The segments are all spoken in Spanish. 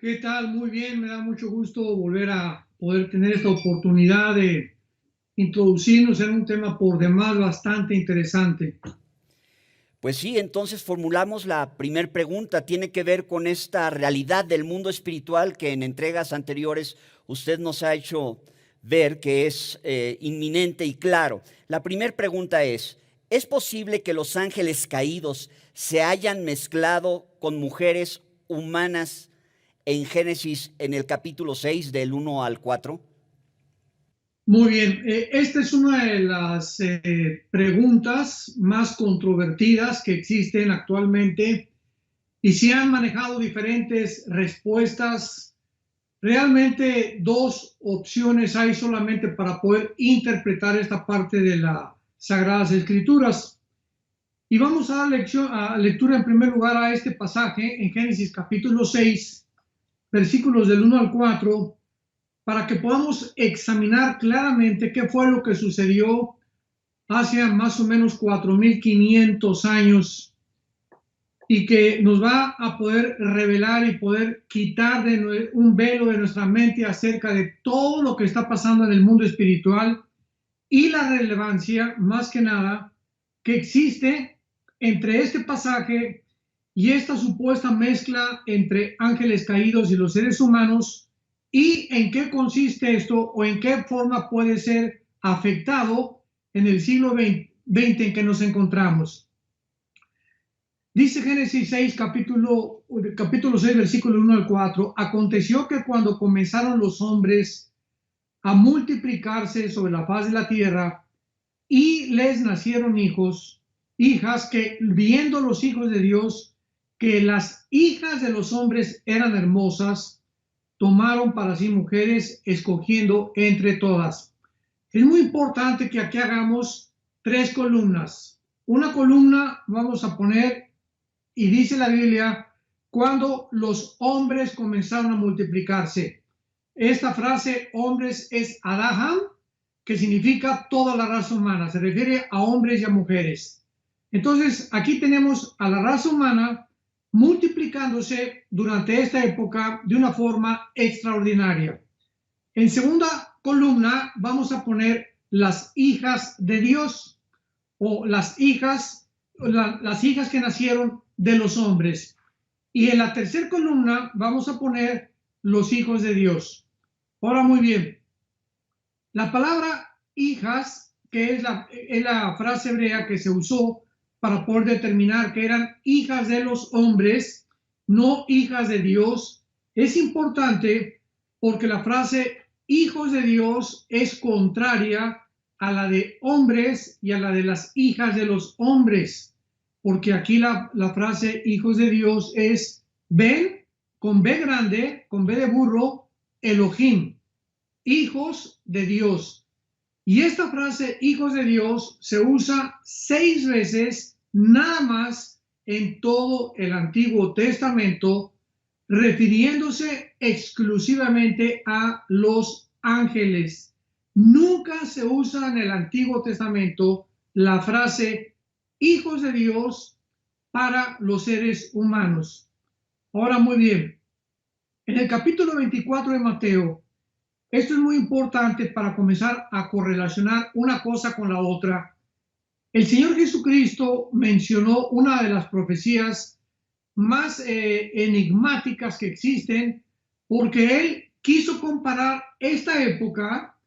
¿Qué tal? Muy bien, me da mucho gusto volver a poder tener esta oportunidad de introducirnos en un tema por demás bastante interesante. Pues sí, entonces formulamos la primer pregunta. Tiene que ver con esta realidad del mundo espiritual que en entregas anteriores usted nos ha hecho ver que es inminente y claro. La primera pregunta ¿es posible que los ángeles caídos se hayan mezclado con mujeres humanas en Génesis en el capítulo 6 del 1 al 4? Muy bien, esta es una de las preguntas más controvertidas que existen actualmente y se han manejado diferentes respuestas. Realmente dos opciones hay solamente para poder interpretar esta parte de las Sagradas Escrituras. Y vamos a dar lectura en primer lugar a este pasaje en Génesis capítulo 6, versículos del 1 al 4, para que podamos examinar claramente qué fue lo que sucedió hace más o menos 4.500 años y que nos va a poder revelar y poder quitar un velo de nuestra mente acerca de todo lo que está pasando en el mundo espiritual y la relevancia, más que nada, que existe entre este pasaje y esta supuesta mezcla entre ángeles caídos y los seres humanos, y en qué consiste esto o en qué forma puede ser afectado en el siglo XX en que nos encontramos. Dice Génesis 6, capítulo 6, versículo 1 al 4, aconteció que cuando comenzaron los hombres a multiplicarse sobre la faz de la tierra, y les nacieron hijos, hijas, que viendo los hijos de Dios que las hijas de los hombres eran hermosas, tomaron para sí mujeres, escogiendo entre todas. Es muy importante que aquí hagamos tres columnas. Una columna vamos a poner, y dice la Biblia, cuando los hombres comenzaron a multiplicarse. Esta frase hombres es Adaham, que significa toda la raza humana, se refiere a hombres y a mujeres. Entonces, aquí tenemos a la raza humana multiplicándose durante esta época de una forma extraordinaria. En segunda columna vamos a poner las hijas de Dios, o las hijas que nacieron de los hombres. Y en la tercera columna vamos a poner los hijos de Dios. Ahora, muy bien, la palabra hijas, que es la frase hebrea que se usó para poder determinar que eran hijas de los hombres, no hijas de Dios, es importante porque la frase hijos de Dios es contraria a la de hombres y a la de las hijas de los hombres, porque aquí la frase hijos de Dios es Ben, con B grande, con B de burro, Elohim, hijos de Dios. Y esta frase, hijos de Dios, se usa 6 veces nada más en todo el Antiguo Testamento, refiriéndose exclusivamente a los ángeles. Nunca se usa en el Antiguo Testamento la frase hijos de Dios para los seres humanos. Ahora, muy bien, en el capítulo 24 de Mateo, esto es muy importante para comenzar a correlacionar una cosa con la otra. El Señor Jesucristo mencionó una de las profecías más enigmáticas que existen, porque Él quiso comparar esta época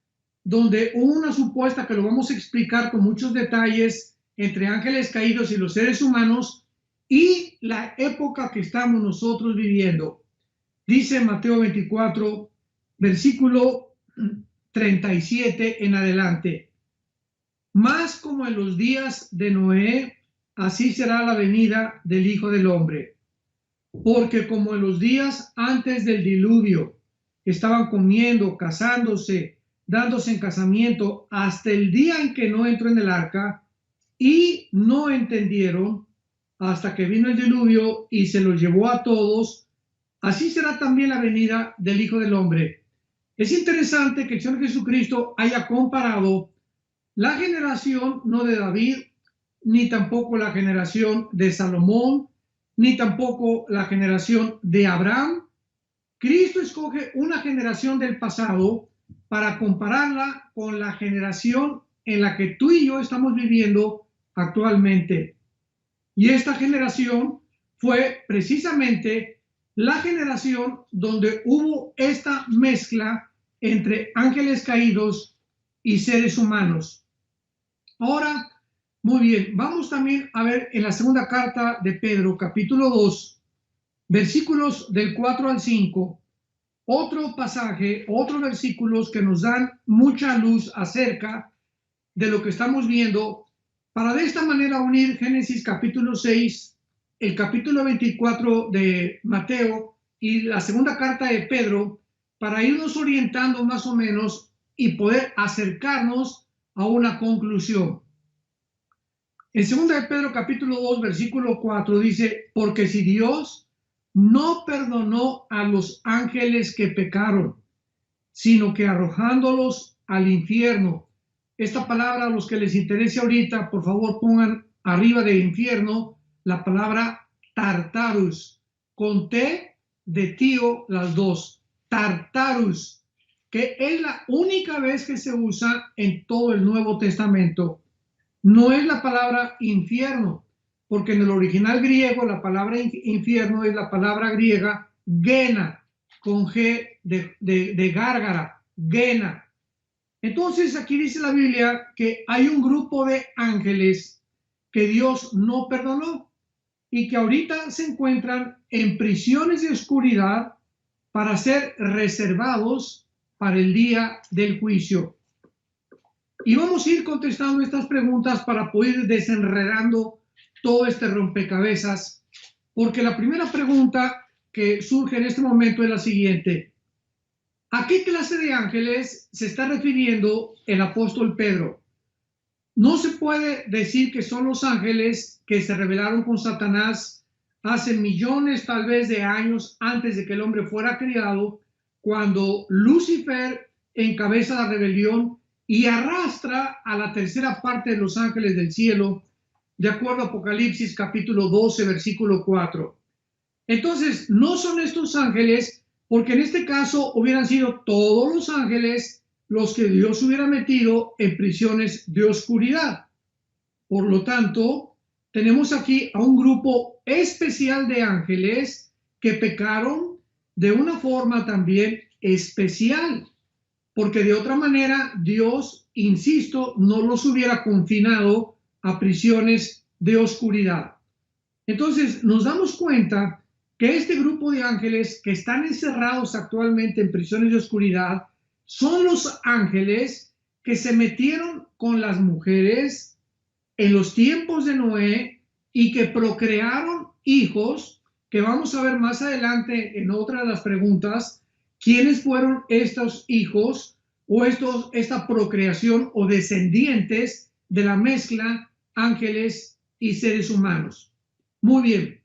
donde hubo una supuesta, que lo vamos a explicar con muchos detalles, entre ángeles caídos y los seres humanos, y la época que estamos nosotros viviendo. Dice Mateo 24, versículo 37 en adelante. Más como en los días de Noé, así será la venida del Hijo del Hombre. Porque como en los días antes del diluvio estaban comiendo, casándose, dándose en casamiento, hasta el día en que no entró en el arca, y no entendieron hasta que vino el diluvio y se los llevó a todos, así será también la venida del Hijo del Hombre. Es interesante que el Señor Jesucristo haya comparado la generación no de David, ni tampoco la generación de Salomón, ni tampoco la generación de Abraham, Cristo escoge una generación del pasado para compararla con la generación en la que tú y yo estamos viviendo actualmente. Y esta generación fue precisamente la generación donde hubo esta mezcla entre ángeles caídos y seres humanos. Ahora, muy bien, vamos también a ver en la segunda carta de Pedro, capítulo 2, versículos del 4 al 5, otro pasaje, otros versículos que nos dan mucha luz acerca de lo que estamos viendo, para de esta manera unir Génesis capítulo 6, el capítulo 24 de Mateo y la segunda carta de Pedro, para irnos orientando más o menos y poder acercarnos a una conclusión. En 2 de Pedro capítulo 2 versículo 4 dice, porque si Dios no perdonó a los ángeles que pecaron, sino que arrojándolos al infierno. Esta palabra, a los que les interese ahorita, por favor pongan arriba de infierno la palabra Tartarus, con T de tío las dos, Tartarus, que es la única vez que se usa en todo el Nuevo Testamento. No es la palabra infierno, porque en el original griego la palabra infierno es la palabra griega gena, con G de gárgara, gena. Entonces aquí dice la Biblia que hay un grupo de ángeles que Dios no perdonó y que ahorita se encuentran en prisiones de oscuridad para ser reservados para el día del juicio. Y vamos a ir contestando estas preguntas para poder ir desenredando todo este rompecabezas, porque la primera pregunta que surge en este momento es la siguiente. ¿A qué clase de ángeles se está refiriendo el apóstol Pedro? No se puede decir que son los ángeles que se rebelaron con Satanás hace millones tal vez de años antes de que el hombre fuera creado, cuando Lucifer encabeza la rebelión y arrastra a la tercera parte de los ángeles del cielo, de acuerdo a Apocalipsis capítulo 12, versículo 4. Entonces, no son estos ángeles, porque en este caso hubieran sido todos los ángeles los que Dios hubiera metido en prisiones de oscuridad. Por lo tanto, tenemos aquí a un grupo especial de ángeles que pecaron de una forma también especial, porque de otra manera Dios, insisto, no los hubiera confinado a prisiones de oscuridad. Entonces nos damos cuenta que este grupo de ángeles que están encerrados actualmente en prisiones de oscuridad son los ángeles que se metieron con las mujeres en los tiempos de Noé y que procrearon hijos, que vamos a ver más adelante en otra de las preguntas, quiénes fueron estos hijos o esta procreación o descendientes de la mezcla ángeles y seres humanos. Muy bien.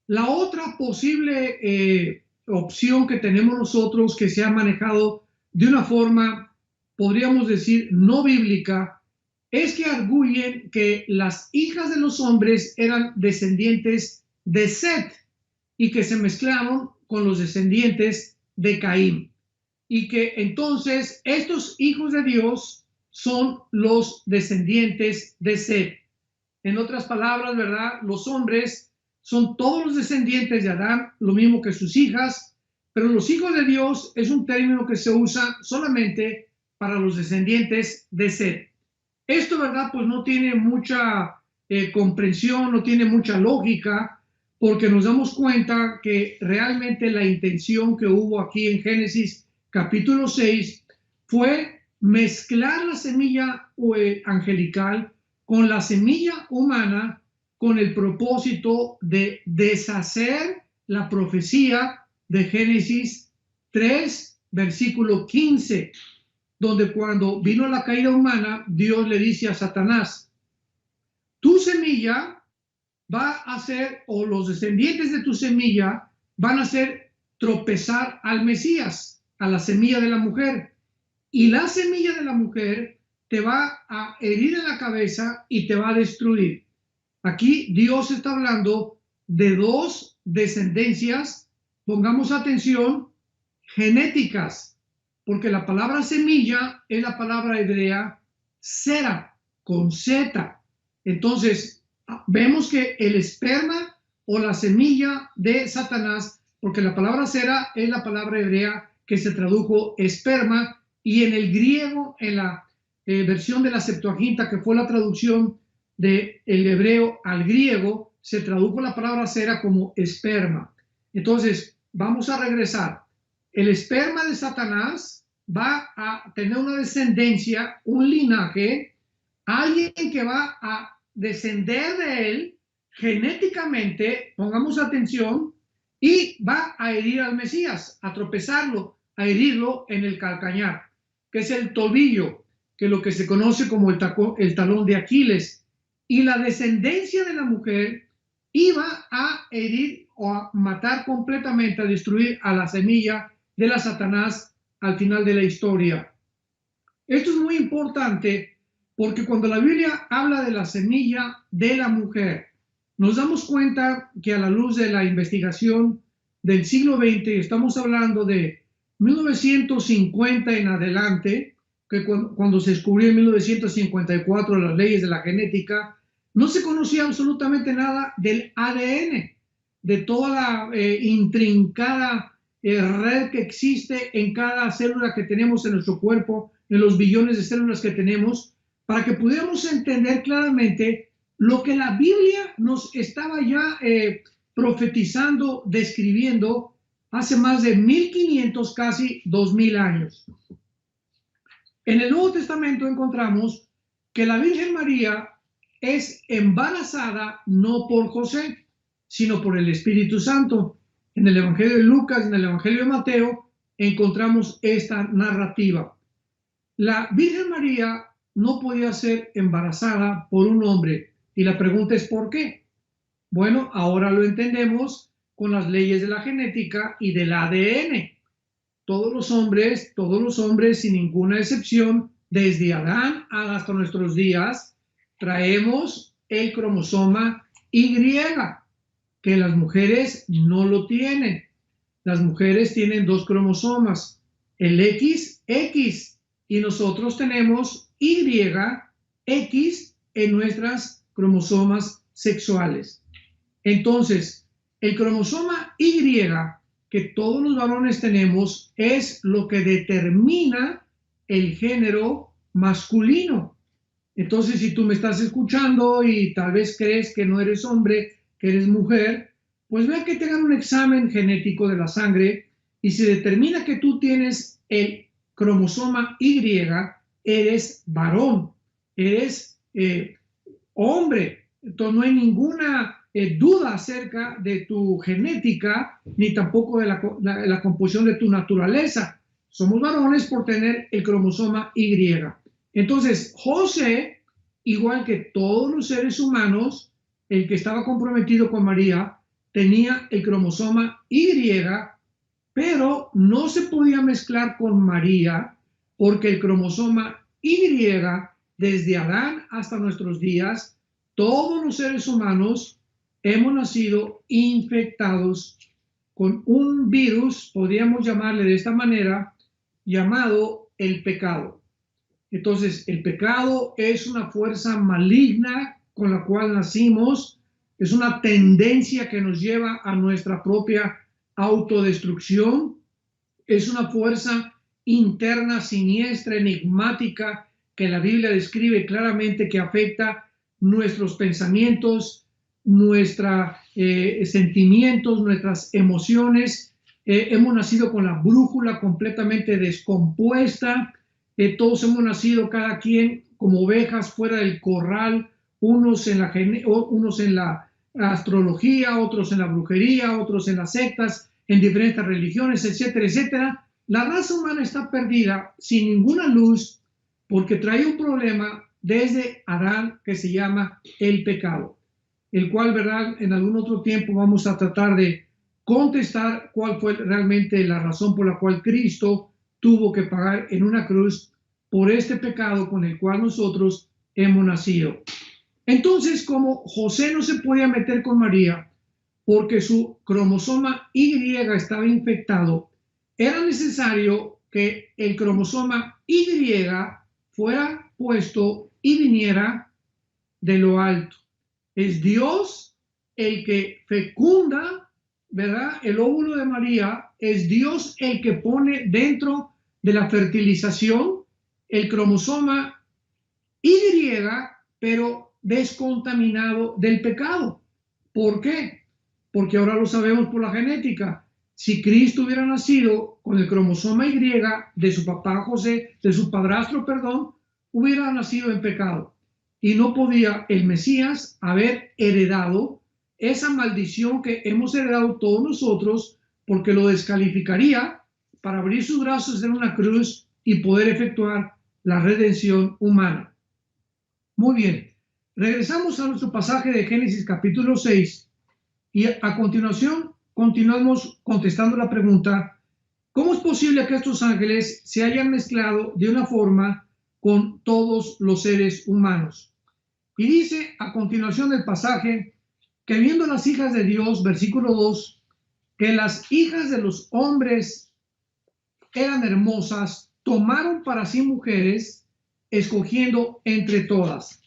La otra posible opción que tenemos nosotros, que se ha manejado de una forma, podríamos decir, no bíblica, es que arguyen que las hijas de los hombres eran descendientes de Set y que se mezclaron con los descendientes de Caín. Y que entonces estos hijos de Dios son los descendientes de Set. En otras palabras, ¿verdad? Los hombres son todos los descendientes de Adán, lo mismo que sus hijas, pero los hijos de Dios es un término que se usa solamente para los descendientes de Set. Esto, ¿verdad? Pues no tiene mucha comprensión, no tiene mucha lógica, porque nos damos cuenta que realmente la intención que hubo aquí en Génesis capítulo 6 fue mezclar la semilla angelical con la semilla humana con el propósito de deshacer la profecía de Génesis 3, versículo 15, donde cuando vino la caída humana, Dios le dice a Satanás, tu semilla va a hacer, o los descendientes de tu semilla van a hacer tropezar al Mesías, a la semilla de la mujer, y la semilla de la mujer te va a herir en la cabeza y te va a destruir. Aquí Dios está hablando de dos descendencias pongamos atención, genéticas, porque la palabra semilla es la palabra hebrea zera, con Z. Entonces, vemos que el esperma o la semilla de Satanás, porque la palabra zera es la palabra hebrea que se tradujo esperma, y en el griego, en la versión de la Septuaginta, que fue la traducción del hebreo al griego, se tradujo la palabra zera como esperma. Entonces, vamos a regresar. El esperma de Satanás va a tener una descendencia, un linaje, alguien que va a descender de él genéticamente, pongamos atención, y va a herir al Mesías, a tropezarlo, a herirlo en el calcañar, que es el tobillo, que es lo que se conoce como el talón de Aquiles. Y la descendencia de la mujer iba a herir o a matar completamente, a destruir a la semilla de la Satanás al final de la historia. Esto es muy importante porque cuando la Biblia habla de la semilla de la mujer, nos damos cuenta que a la luz de la investigación del siglo XX, estamos hablando de 1950 en adelante, que cuando se descubrió en 1954 las leyes de la genética, no se conocía absolutamente nada del ADN, de toda la intrincada red que existe en cada célula que tenemos en nuestro cuerpo, en los billones de células que tenemos, para que pudiéramos entender claramente lo que la Biblia nos estaba ya profetizando, describiendo hace más de 1500, casi 2000 años. En el Nuevo Testamento encontramos que la Virgen María es embarazada no por José, sino por el Espíritu Santo. En el Evangelio de Lucas, en el Evangelio de Mateo, encontramos esta narrativa. La Virgen María no podía ser embarazada por un hombre. Y la pregunta es ¿por qué? Bueno, ahora lo entendemos con las leyes de la genética y del ADN. Todos los hombres sin ninguna excepción, desde Adán hasta nuestros días, traemos el cromosoma Y, que las mujeres no lo tienen. Las mujeres tienen dos cromosomas, el XX, y nosotros tenemos YX en nuestras cromosomas sexuales. Entonces, el cromosoma Y que todos los varones tenemos es lo que determina el género masculino. Entonces, si tú me estás escuchando y tal vez crees que no eres hombre, que eres mujer, pues vea que te hagan un examen genético de la sangre y se determina que tú tienes el cromosoma Y, eres varón, eres hombre. Entonces no hay ninguna duda acerca de tu genética ni tampoco de la composición de tu naturaleza. Somos varones por tener el cromosoma Y. Entonces José, igual que todos los seres humanos, el que estaba comprometido con María, tenía el cromosoma Y, pero no se podía mezclar con María porque el cromosoma Y, desde Adán hasta nuestros días, todos los seres humanos hemos nacido infectados con un virus, podríamos llamarle de esta manera, llamado el pecado. Entonces, el pecado es una fuerza maligna con la cual nacimos, es una tendencia que nos lleva a nuestra propia autodestrucción, es una fuerza interna, siniestra, enigmática, que la Biblia describe claramente que afecta nuestros pensamientos, nuestros sentimientos, nuestras emociones. Hemos nacido con la brújula completamente descompuesta. Todos hemos nacido cada quien como ovejas fuera del corral, unos en la astrología, otros en la brujería, otros en las sectas, en diferentes religiones, etcétera, etcétera. La raza humana está perdida sin ninguna luz porque trae un problema desde Adán que se llama el pecado, el cual, ¿verdad?, en algún otro tiempo vamos a tratar de contestar cuál fue realmente la razón por la cual Cristo tuvo que pagar en una cruz por este pecado con el cual nosotros hemos nacido. Entonces, como José no se podía meter con María, porque su cromosoma Y estaba infectado, era necesario que el cromosoma Y fuera puesto y viniera de lo alto. Es Dios el que fecunda, ¿verdad? El óvulo de María, es Dios el que pone dentro de la fertilización el cromosoma Y, pero descontaminado del pecado. ¿Por qué? Porque ahora lo sabemos por la genética. Si Cristo hubiera nacido con el cromosoma Y de su papá José, de su padrastro, perdón, hubiera nacido en pecado. Y no podía el Mesías haber heredado esa maldición que hemos heredado todos nosotros, porque lo descalificaría para abrir sus brazos en una cruz y poder efectuar la redención humana. Muy bien, regresamos a nuestro pasaje de Génesis capítulo 6 y a continuación continuamos contestando la pregunta: ¿cómo es posible que estos ángeles se hayan mezclado de una forma con todos los seres humanos? Y dice a continuación del pasaje que viendo las hijas de Dios, versículo 2, que las hijas de los hombres eran hermosas, tomaron para sí mujeres, escogiendo entre todas.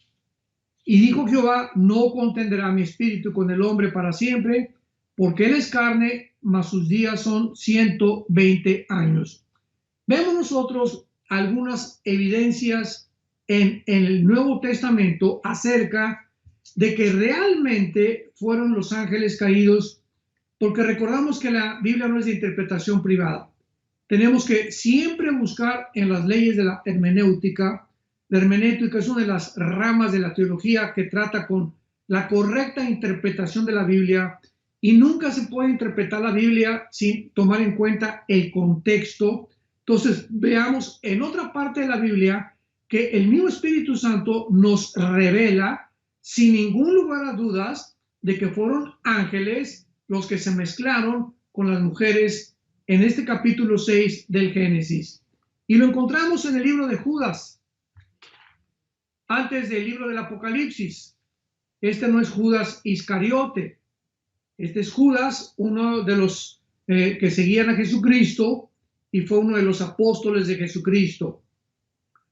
Y dijo Jehová: no contenderá mi espíritu con el hombre para siempre, porque él es carne, mas sus días son 120 años. Vemos nosotros algunas evidencias en el Nuevo Testamento acerca de que realmente fueron los ángeles caídos, porque recordamos que la Biblia no es de interpretación privada. Tenemos que siempre buscar en las leyes de la hermenéutica. La hermenéutica es una de las ramas de la teología que trata con la correcta interpretación de la Biblia, y nunca se puede interpretar la Biblia sin tomar en cuenta el contexto. Entonces, veamos en otra parte de la Biblia que el mismo Espíritu Santo nos revela, sin ningún lugar a dudas, de que fueron ángeles los que se mezclaron con las mujeres en este capítulo 6 del Génesis. Y lo encontramos en el libro de Judas, antes del libro del Apocalipsis. Este no es Judas Iscariote, este es Judas, uno de los que seguían a Jesucristo y fue uno de los apóstoles de Jesucristo.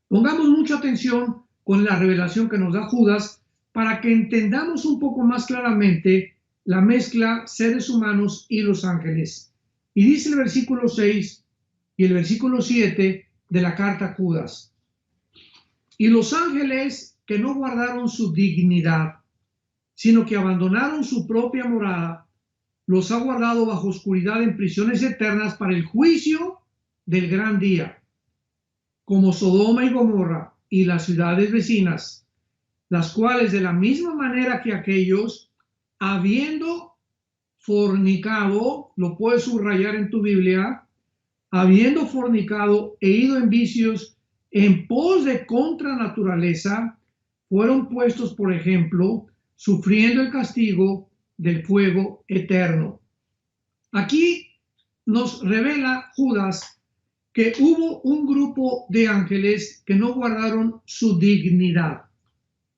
Pongamos mucha atención con la revelación que nos da Judas para que entendamos un poco más claramente la mezcla seres humanos y los ángeles. Y dice el versículo 6 y el versículo 7 de la carta a Judas: y los ángeles que no guardaron su dignidad, sino que abandonaron su propia morada, los ha guardado bajo oscuridad en prisiones eternas para el juicio del gran día, como Sodoma y Gomorra y las ciudades vecinas, las cuales de la misma manera que aquellos, habiendo fornicado, lo puedes subrayar en tu Biblia, habiendo fornicado e ido en vicios en pos de contranaturaleza, fueron puestos, por ejemplo, sufriendo el castigo del fuego eterno. Aquí nos revela Judas que hubo un grupo de ángeles que no guardaron su dignidad.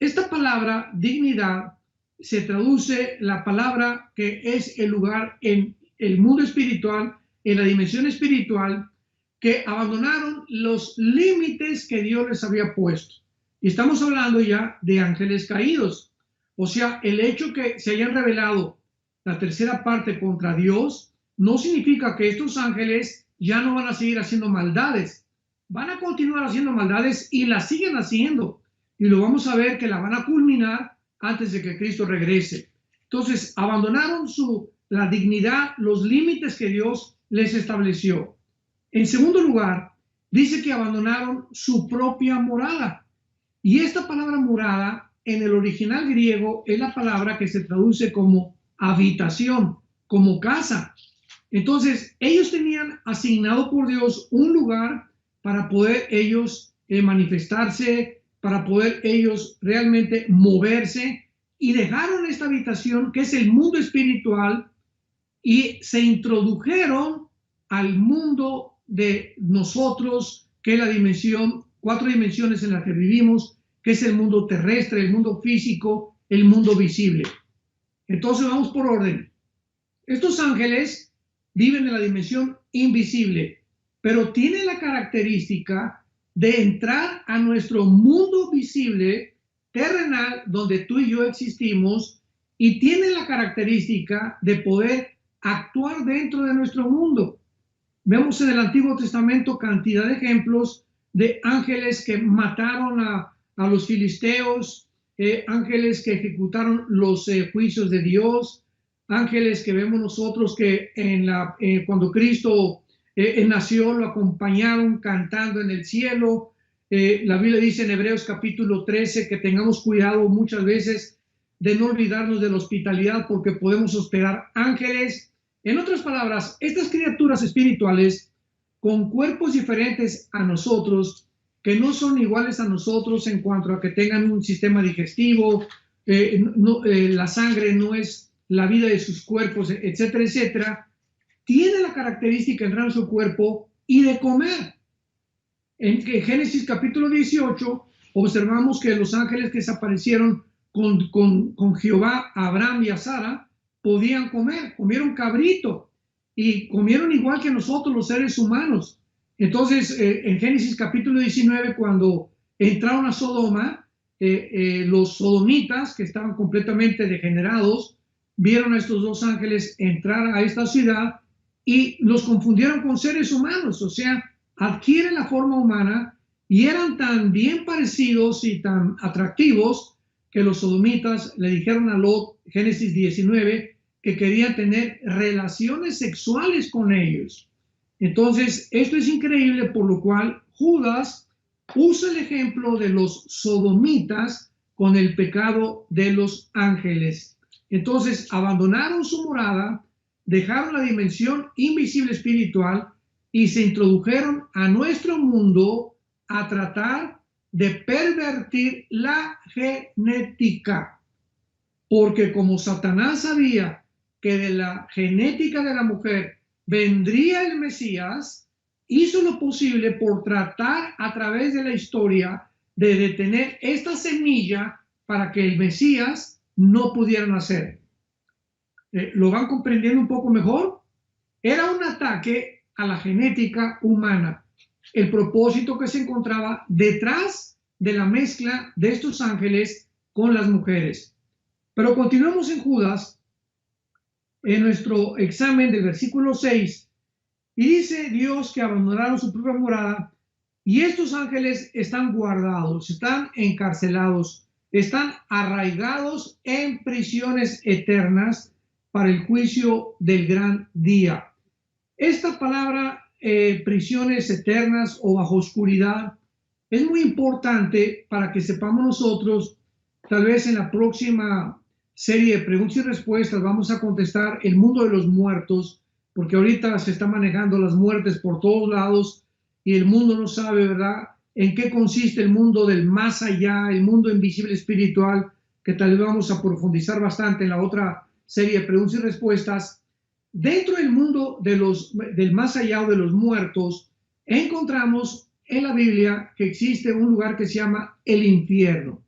Esta palabra dignidad se traduce la palabra que es el lugar en el mundo espiritual, en la dimensión espiritual, que abandonaron los límites que Dios les había puesto. Y estamos hablando ya de ángeles caídos. O sea, el hecho que se hayan rebelado la tercera parte contra Dios no significa que estos ángeles ya no van a seguir haciendo maldades. Van a continuar haciendo maldades y las siguen haciendo. Y lo vamos a ver que la van a culminar antes de que Cristo regrese. Entonces, abandonaron la dignidad, los límites que Dios les estableció. En segundo lugar, dice que abandonaron su propia morada. Y esta palabra morada, en el original griego, es la palabra que se traduce como habitación, como casa. Entonces, ellos tenían asignado por Dios un lugar para poder ellos manifestarse, para poder ellos realmente moverse, y dejaron esta habitación que es el mundo espiritual y se introdujeron al mundo de nosotros, que es la dimensión, 4 dimensiones en las que vivimos, que es el mundo terrestre, el mundo físico, el mundo visible. Entonces vamos por orden. Estos ángeles viven en la dimensión invisible, pero tienen la característica de entrar a nuestro mundo visible, terrenal, donde tú y yo existimos, y tienen la característica de poder actuar dentro de nuestro mundo. Vemos en el Antiguo Testamento cantidad de ejemplos de ángeles que mataron a los filisteos, ángeles que ejecutaron los juicios de Dios, ángeles que vemos nosotros que cuando Cristo nació lo acompañaron cantando en el cielo. La Biblia dice en Hebreos capítulo 13 que tengamos cuidado muchas veces de no olvidarnos de la hospitalidad porque podemos hospedar ángeles. En otras palabras, estas criaturas espirituales con cuerpos diferentes a nosotros, que no son iguales a nosotros en cuanto a que tengan un sistema digestivo, la sangre no es la vida de sus cuerpos, etcétera, etcétera, tiene la característica de entrar en su cuerpo y de comer. En Génesis capítulo 18 observamos que los ángeles que se aparecieron con Jehová, a Abraham y a Sara, podían comer, comieron cabrito y comieron igual que nosotros los seres humanos. Entonces, en Génesis capítulo 19, cuando entraron a Sodoma, los sodomitas, que estaban completamente degenerados, vieron a estos dos ángeles entrar a esta ciudad y los confundieron con seres humanos, o sea, adquieren la forma humana y eran tan bien parecidos y tan atractivos que los sodomitas le dijeron a Lot, Génesis 19, que querían tener relaciones sexuales con ellos. Entonces, esto es increíble, por lo cual Judas usa el ejemplo de los sodomitas con el pecado de los ángeles. Entonces, abandonaron su morada, dejaron la dimensión invisible espiritual y se introdujeron a nuestro mundo a tratar de pervertir la genética. Porque como Satanás sabía que de la genética de la mujer vendría el Mesías, hizo lo posible por tratar a través de la historia de detener esta semilla para que el Mesías no pudiera nacer. ¿Lo van comprendiendo un poco mejor? Era un ataque a la genética humana. El propósito que se encontraba detrás de la mezcla de estos ángeles con las mujeres. Pero continuemos en Judas, en nuestro examen del versículo 6, y dice Dios que abandonaron su propia morada y estos ángeles están guardados, están encarcelados, están arraigados en prisiones eternas para el juicio del gran día. Esta palabra, prisiones eternas o bajo oscuridad, es muy importante para que sepamos nosotros, tal vez en la próxima serie de preguntas y respuestas vamos a contestar el mundo de los muertos, porque ahorita se está manejando las muertes por todos lados y el mundo no sabe, ¿verdad?, en qué consiste el mundo del más allá, el mundo invisible espiritual, que tal vez vamos a profundizar bastante en la otra serie de preguntas y respuestas. Dentro del mundo del más allá o de los muertos, encontramos en la Biblia que existe un lugar que se llama el infierno.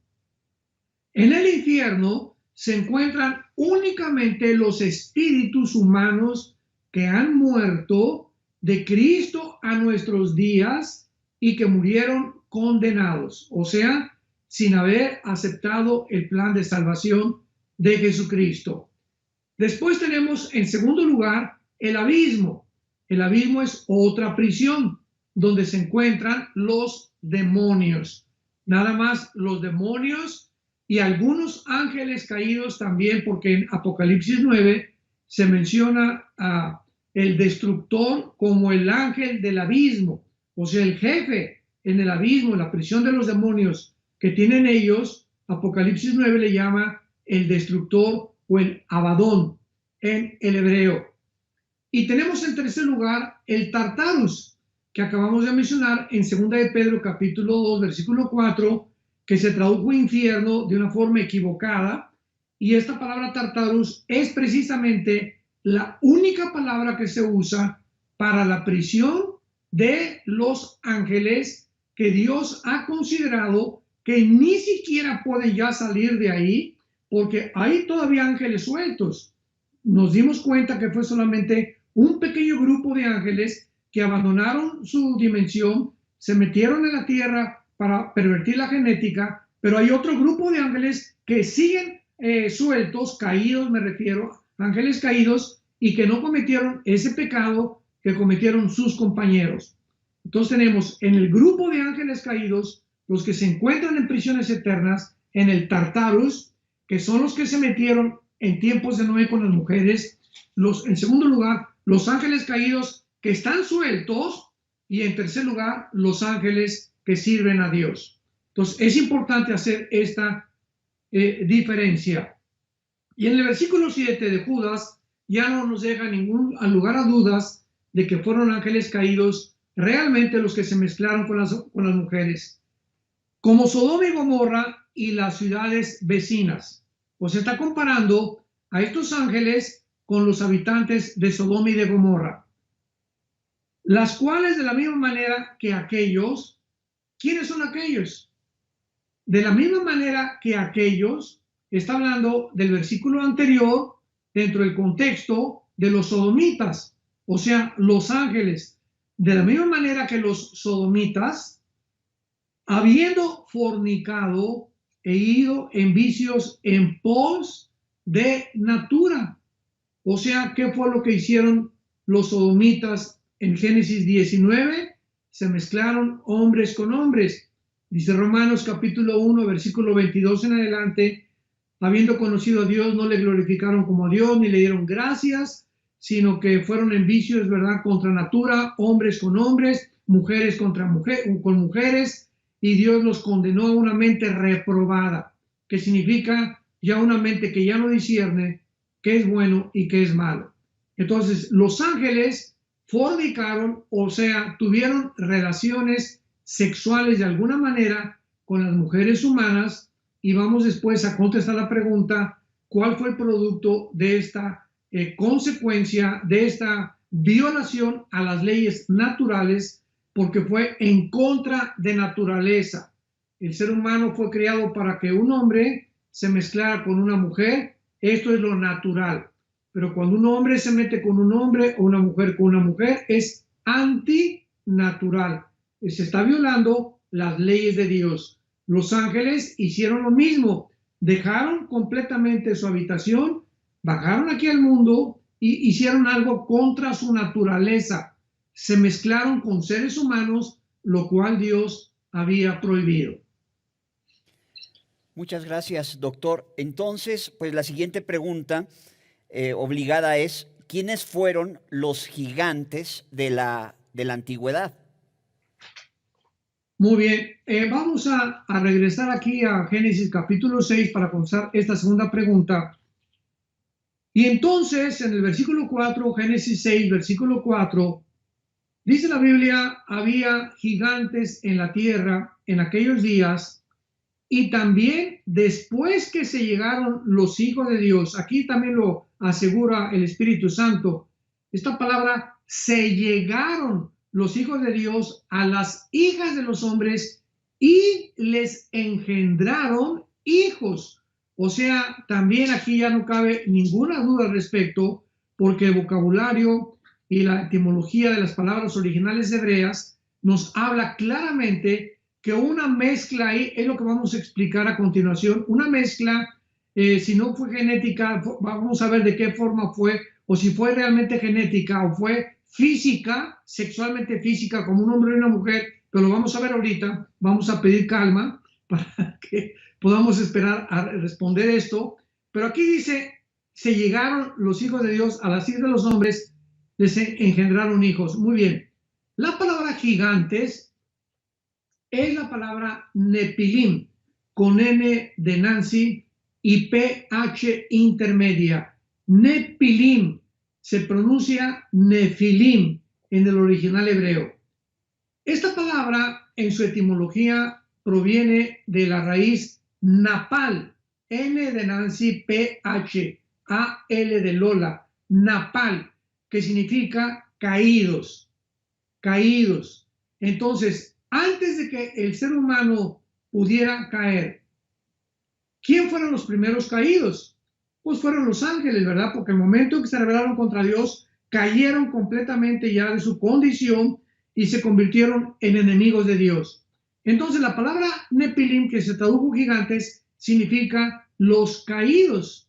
En el infierno se encuentran únicamente los espíritus humanos que han muerto de Cristo a nuestros días y que murieron condenados, o sea, sin haber aceptado el plan de salvación de Jesucristo. Después tenemos en segundo lugar el abismo. El abismo es otra prisión donde se encuentran los demonios. Nada más los demonios y algunos ángeles caídos también, porque en Apocalipsis 9 se menciona a el destructor como el ángel del abismo, o sea, el jefe en el abismo, la prisión de los demonios que tienen ellos. Apocalipsis 9 le llama el destructor o el Abadón en el hebreo. Y tenemos en tercer lugar el Tartarus, que acabamos de mencionar en 2 de Pedro capítulo 2 versículo 4, que se tradujo infierno de una forma equivocada, y esta palabra Tartarus es precisamente la única palabra que se usa para la prisión de los ángeles que Dios ha considerado que ni siquiera pueden ya salir de ahí, porque hay todavía ángeles sueltos. nos dimos cuenta que fue solamente un pequeño grupo de ángeles que abandonaron su dimensión, se metieron en la tierra para pervertir la genética, pero hay otro grupo de ángeles que siguen sueltos, caídos me refiero, ángeles caídos, y que no cometieron ese pecado que cometieron sus compañeros. Entonces tenemos en el grupo de ángeles caídos los que se encuentran en prisiones eternas, en el Tartarus, que son los que se metieron en tiempos de Noé con las mujeres. En segundo lugar, los ángeles caídos que están sueltos, y en tercer lugar, los ángeles que sirven a Dios. Entonces es importante hacer esta diferencia. Y en el versículo 7 de Judas ya no nos deja ningún lugar a dudas de que fueron ángeles caídos realmente los que se mezclaron con las mujeres, como Sodoma y Gomorra y las ciudades vecinas. Pues está comparando a estos ángeles con los habitantes de Sodoma y de Gomorra, las cuales de la misma manera que aquellos, ¿quiénes son aquellos? De la misma manera que aquellos, está hablando del versículo anterior dentro del contexto de los sodomitas, o sea, los ángeles. De la misma manera que los sodomitas, habiendo fornicado e ido en vicios en pos de natura. O sea, ¿qué fue lo que hicieron los sodomitas en Génesis 19? Se mezclaron hombres con hombres. Dice Romanos capítulo 1, versículo 22 en adelante, habiendo conocido a Dios, no le glorificaron como a Dios, ni le dieron gracias, sino que fueron en vicios, ¿verdad?, contra natura, hombres con hombres, mujeres contra con mujeres, y Dios los condenó a una mente reprobada, que significa ya una mente que ya no discierne qué es bueno y qué es malo. Entonces, los ángeles fornicaron, o sea, tuvieron relaciones sexuales de alguna manera con las mujeres humanas, y vamos después a contestar la pregunta, ¿cuál fue el producto de esta consecuencia, de esta violación a las leyes naturales? Porque fue en contra de naturaleza. El ser humano fue creado para que un hombre se mezclara con una mujer, esto es lo natural. Pero cuando un hombre se mete con un hombre o una mujer con una mujer, es antinatural. Se está violando las leyes de Dios. Los ángeles hicieron lo mismo, dejaron completamente su habitación, bajaron aquí al mundo y hicieron algo contra su naturaleza. Se mezclaron con seres humanos, lo cual Dios había prohibido. Muchas gracias, doctor. Entonces, pues la siguiente pregunta obligada es, ¿quiénes fueron los gigantes de la antigüedad? Muy bien, vamos a regresar aquí a Génesis capítulo 6 para contestar esta segunda pregunta. Y entonces, en el versículo 4, Génesis 6, versículo 4, dice la Biblia, había gigantes en la tierra en aquellos días, y también después que se llegaron los hijos de Dios, aquí también lo asegura el Espíritu Santo, esta palabra, se llegaron los hijos de Dios a las hijas de los hombres y les engendraron hijos. O sea, también aquí ya no cabe ninguna duda al respecto, porque el vocabulario y la etimología de las palabras originales hebreas nos habla claramente que una mezcla ahí es lo que vamos a explicar a continuación. Una mezcla, si no fue genética, vamos a ver de qué forma fue, o si fue realmente genética o fue física, sexualmente física, como un hombre y una mujer, pero lo vamos a ver ahorita. Vamos a pedir calma para que podamos esperar a responder esto. Pero aquí dice, se llegaron los hijos de Dios a las hijas de los hombres, les engendraron hijos. Muy bien. La palabra gigantes es la palabra Nepilim, con N de Nancy y PH intermedia. Nepilim se pronuncia Nefilim en el original hebreo. Esta palabra en su etimología proviene de la raíz napal, N de Nancy, PH, AL de Lola, napal, que significa caídos, caídos. Entonces, antes de que el ser humano pudiera caer, ¿quién fueron los primeros caídos? pues fueron los ángeles, ¿verdad? Porque el momento en que se rebelaron contra Dios, cayeron completamente ya de su condición y se convirtieron en enemigos de Dios. Entonces la palabra Nepilim, que se tradujo gigantes, significa los caídos,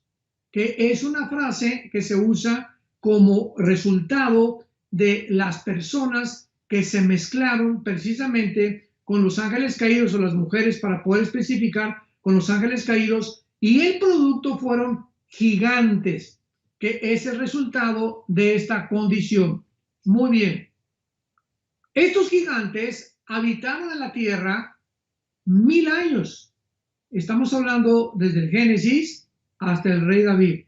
que es una frase que se usa como resultado de las personas que se mezclaron precisamente con los ángeles caídos o las mujeres, para poder especificar, con los ángeles caídos, y el producto fueron gigantes, que es el resultado de esta condición. Muy bien. Estos gigantes habitaron en la tierra 1000 años. Estamos hablando desde el Génesis hasta el rey David,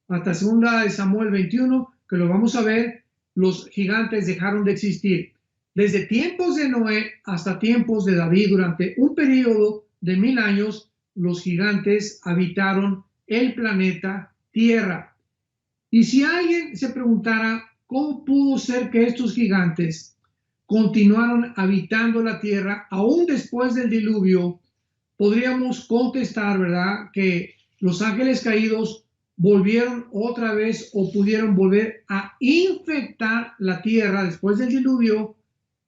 hasta 2 de Samuel 21, que lo vamos a ver. Los gigantes dejaron de existir. Desde tiempos de Noé hasta tiempos de David, durante un periodo de 1000 años, los gigantes habitaron el planeta Tierra. Y si alguien se preguntara cómo pudo ser que estos gigantes continuaron habitando la Tierra aún después del diluvio, podríamos contestar, ¿verdad?, que los ángeles caídos volvieron otra vez o pudieron volver a infectar la tierra después del diluvio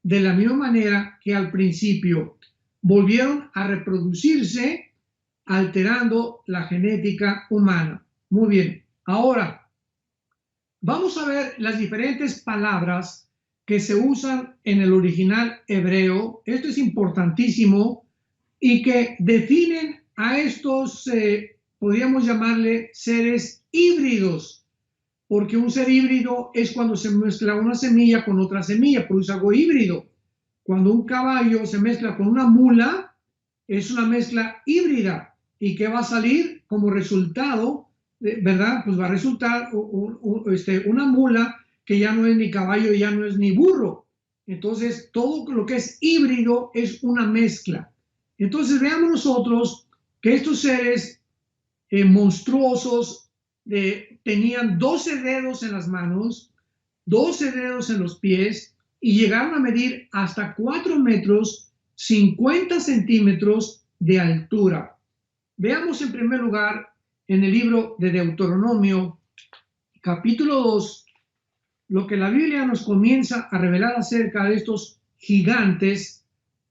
de la misma manera que al principio. Volvieron a reproducirse, alterando la genética humana. Muy bien. Ahora, vamos a ver las diferentes palabras que se usan en el original hebreo. Esto es importantísimo y que definen a estos podríamos llamarle seres híbridos, porque un ser híbrido es cuando se mezcla una semilla con otra semilla, por eso es algo híbrido. Cuando un caballo se mezcla con una mula, es una mezcla híbrida. ¿Y qué va a salir como resultado? ¿Verdad? Pues va a resultar una mula que ya no es ni caballo, ya no es ni burro. Entonces, todo lo que es híbrido es una mezcla. Entonces, veamos nosotros que estos seres monstruosos tenían 12 dedos en las manos, 12 dedos en los pies, y llegaron a medir hasta 4 metros 50 centímetros de altura. Veamos en primer lugar en el libro de Deuteronomio, capítulo 2, lo que la Biblia nos comienza a revelar acerca de estos gigantes,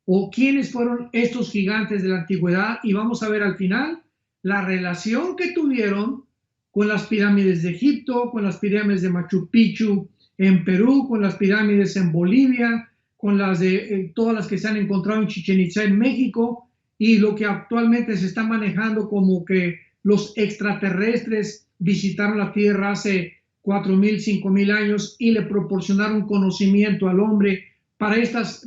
o quiénes fueron estos gigantes de la antigüedad, y vamos a ver al final la relación que tuvieron con las pirámides de Egipto, con las pirámides de Machu Picchu en Perú, con las pirámides en Bolivia, con las de todas las que se han encontrado en Chichén Itzá en México, y lo que actualmente se está manejando como que los extraterrestres visitaron la Tierra hace 4.000, 5.000 años y le proporcionaron conocimiento al hombre para estas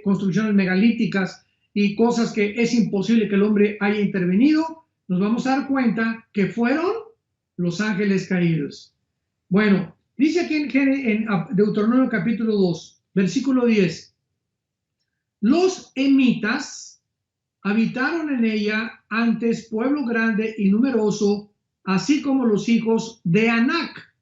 construcciones megalíticas y cosas que es imposible que el hombre haya intervenido. Nos vamos a dar cuenta que fueron los ángeles caídos. Bueno, dice aquí en Deuteronomio capítulo 2, versículo 10, los emitas habitaron en ella antes pueblo grande y numeroso, así como los hijos de Anac.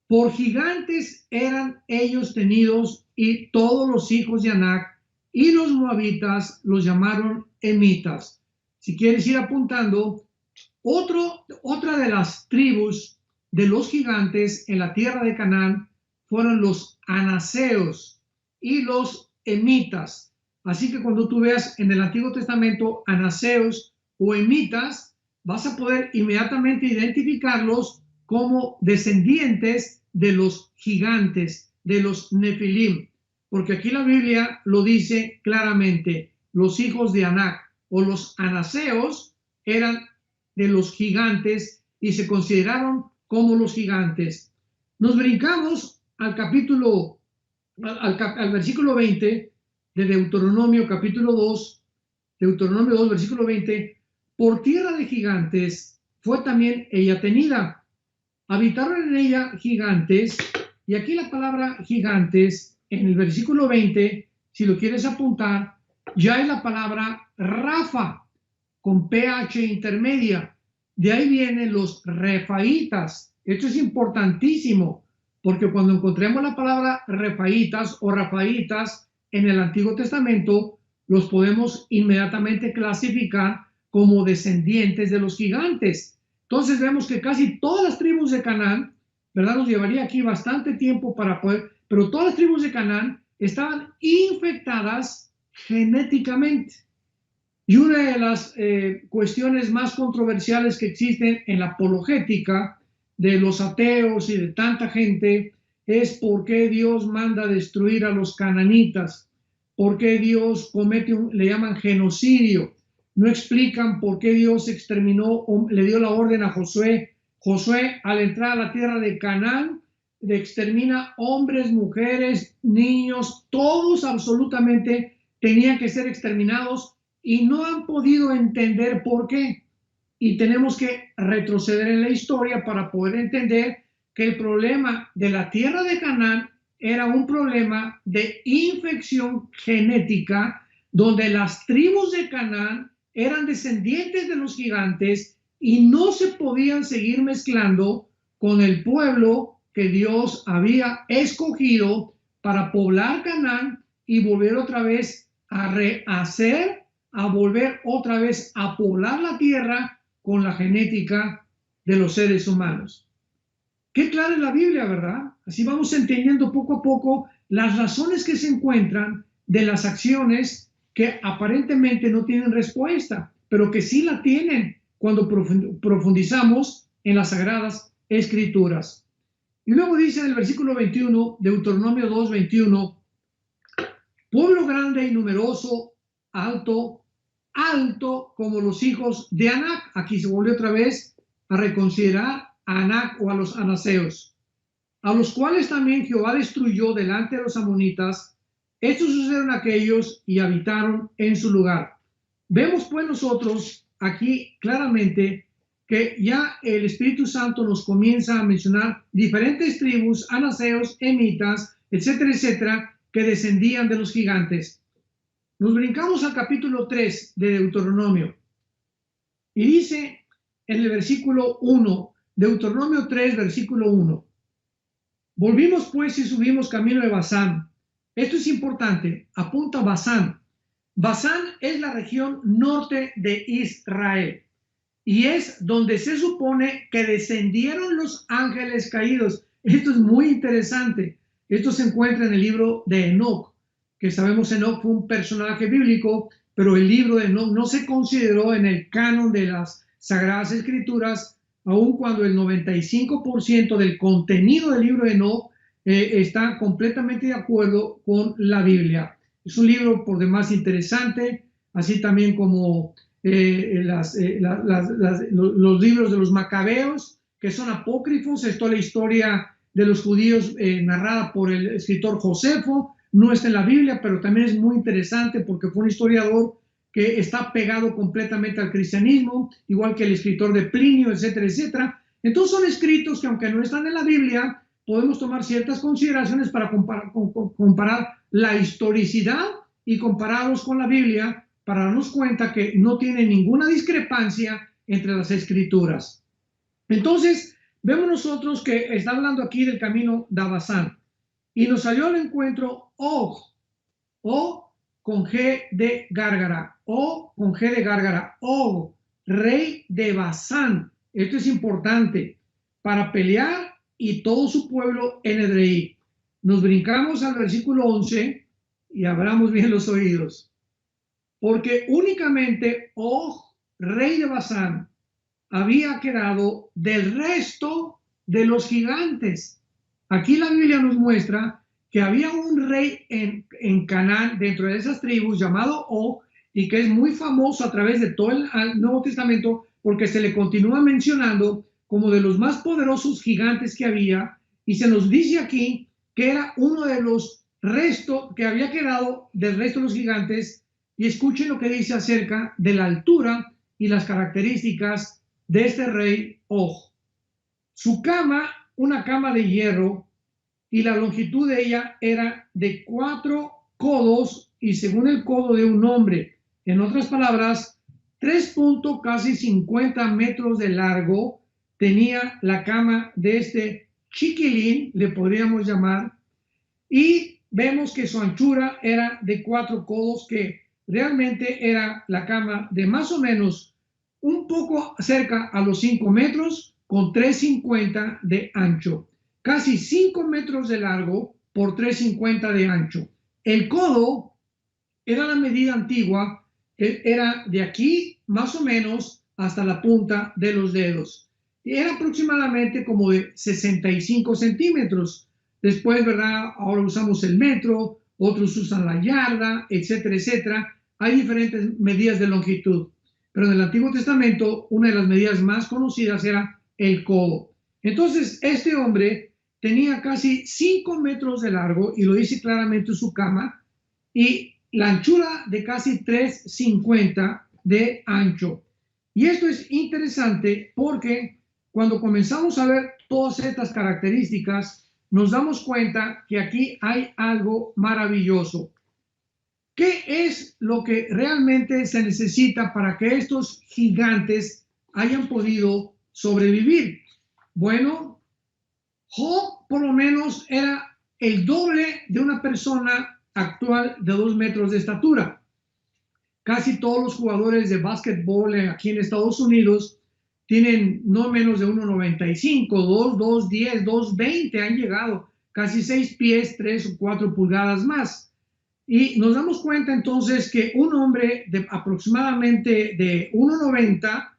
Por gigantes eran ellos tenidos, y todos los hijos de Anac y los moabitas los llamaron emitas. Si quieres ir apuntando, otra de las tribus de los gigantes en la tierra de Canaán fueron los anaseos y los emitas. Así que cuando tú veas en el Antiguo Testamento anaseos o emitas, vas a poder inmediatamente identificarlos como descendientes de los gigantes, de los Nefilim, porque aquí la Biblia lo dice claramente: los hijos de Anac o los anaseos eran de los gigantes y se consideraron como los gigantes. Nos brincamos al versículo 20 de Deuteronomio capítulo 2, Deuteronomio 2, versículo 20. Por tierra de gigantes fue también ella tenida. Habitaron en ella gigantes, y aquí la palabra gigantes en el versículo 20, si lo quieres apuntar, ya es la palabra Rafa, con PH intermedia. De ahí vienen los refaitas. Esto es importantísimo, porque cuando encontremos la palabra refaitas o rafaitas en el Antiguo Testamento, los podemos inmediatamente clasificar como descendientes de los gigantes. Entonces vemos que casi todas las tribus de Canaán, ¿verdad? Nos llevaría aquí bastante tiempo para poder, pero todas las tribus de Canaán estaban infectadas genéticamente. Y una de las cuestiones más controversiales que existen en la apologética de los ateos y de tanta gente es por qué Dios manda destruir a los cananitas, por qué Dios comete le llaman genocidio. No explican por qué Dios exterminó, le dio la orden a Josué. Josué, al entrar a la tierra de Canaán, le extermina hombres, mujeres, niños, todos absolutamente tenían que ser exterminados y no han podido entender por qué. Y tenemos que retroceder en la historia para poder entender que el problema de la tierra de Canaán era un problema de infección genética, donde las tribus de Canaán eran descendientes de los gigantes y no se podían seguir mezclando con el pueblo que Dios había escogido para poblar Canaán y volver otra vez a rehacer, a volver otra vez a poblar la tierra con la genética de los seres humanos. Qué clara es la Biblia, ¿verdad? Así vamos entendiendo poco a poco las razones que se encuentran de las acciones que aparentemente no tienen respuesta, pero que sí la tienen cuando profundizamos en las Sagradas Escrituras. Y luego dice en el versículo 21, Deuteronomio 2, 21, pueblo grande y numeroso, alto, alto como los hijos de Anac. Aquí se volvió otra vez a reconsiderar a Anac o a los anaseos, a los cuales también Jehová destruyó delante de los amonitas. Estos sucedieron aquellos y habitaron en su lugar. Vemos pues nosotros aquí claramente que ya el Espíritu Santo nos comienza a mencionar diferentes tribus, anaseos, emitas, etcétera, etcétera, que descendían de los gigantes. Nos brincamos al capítulo 3 de Deuteronomio y dice en el versículo 1, Deuteronomio 3, versículo 1, volvimos pues y subimos camino de Basán. Esto es importante, apunta Basán. Basán es la región norte de Israel y es donde se supone que descendieron los ángeles caídos. Esto es muy interesante. Esto se encuentra en el libro de Enoc, que sabemos Enoc fue un personaje bíblico, pero el libro de Enoc no se consideró en el canon de las Sagradas Escrituras, aun cuando el 95% del contenido del libro de Enoc está completamente de acuerdo con la Biblia. Es un libro por demás interesante, así también como los libros de los macabeos, que son apócrifos. Esto es la historia de los judíos narrada por el escritor Josefo. No está en la Biblia, pero también es muy interesante porque fue un historiador que está pegado completamente al cristianismo, igual que el escritor de Plinio, etcétera, etcétera. Entonces son escritos que, aunque no están en la Biblia, podemos tomar ciertas consideraciones para comparar la historicidad y compararlos con la Biblia para darnos cuenta que no tiene ninguna discrepancia entre las escrituras. Entonces, vemos nosotros que está hablando aquí del camino de Basán y nos salió al encuentro Og, O con G de Gárgara, O con G de Gárgara, Og, rey de Basán. Esto es importante para pelear y todo su pueblo en Edrei. Nos brincamos al versículo 11 y abramos bien los oídos. Porque únicamente Og, rey de Basán, había quedado del resto de los gigantes. Aquí la Biblia nos muestra que había un rey en Canaán, dentro de esas tribus, llamado Og, y que es muy famoso a través de todo el Nuevo Testamento, porque se le continúa mencionando como de los más poderosos gigantes que había, y se nos dice aquí que era uno de los restos que había quedado del resto de los gigantes. Y escuchen lo que dice acerca de la altura y las características de este rey Og. Su cama, una cama de hierro, y la longitud de ella era de 4 codos y según el codo de un hombre. En otras palabras, 3.50 metros de largo tenía la cama de este chiquilín, le podríamos llamar, y vemos que su anchura era de 4 codos, que realmente era la cama de más o menos un poco cerca a los 5 metros con 3,50 de ancho. Casi 5 metros de largo por 3,50 de ancho. El codo era la medida antigua, era de aquí más o menos hasta la punta de los dedos. Y era aproximadamente como de 65 centímetros. Después, ¿verdad? Ahora usamos el metro, otros usan la yarda, etcétera, etcétera. Hay diferentes medidas de longitud. Pero en el Antiguo Testamento, una de las medidas más conocidas era el codo. Entonces, este hombre tenía casi 5 metros de largo, y lo dice claramente en su cama, y la anchura de casi 3,50 de ancho. Y esto es interesante porque cuando comenzamos a ver todas estas características, nos damos cuenta que aquí hay algo maravilloso. ¿Qué es lo que realmente se necesita para que estos gigantes hayan podido sobrevivir? Bueno, Job por lo menos era el doble de una persona actual de 2 metros de estatura. Casi todos los jugadores de básquetbol aquí en Estados Unidos tienen no menos de 1,95, 2, 2,10, 2,20 han llegado, casi 6 pies, 3 o 4 pulgadas más. Y nos damos cuenta entonces que un hombre de aproximadamente de 1,90,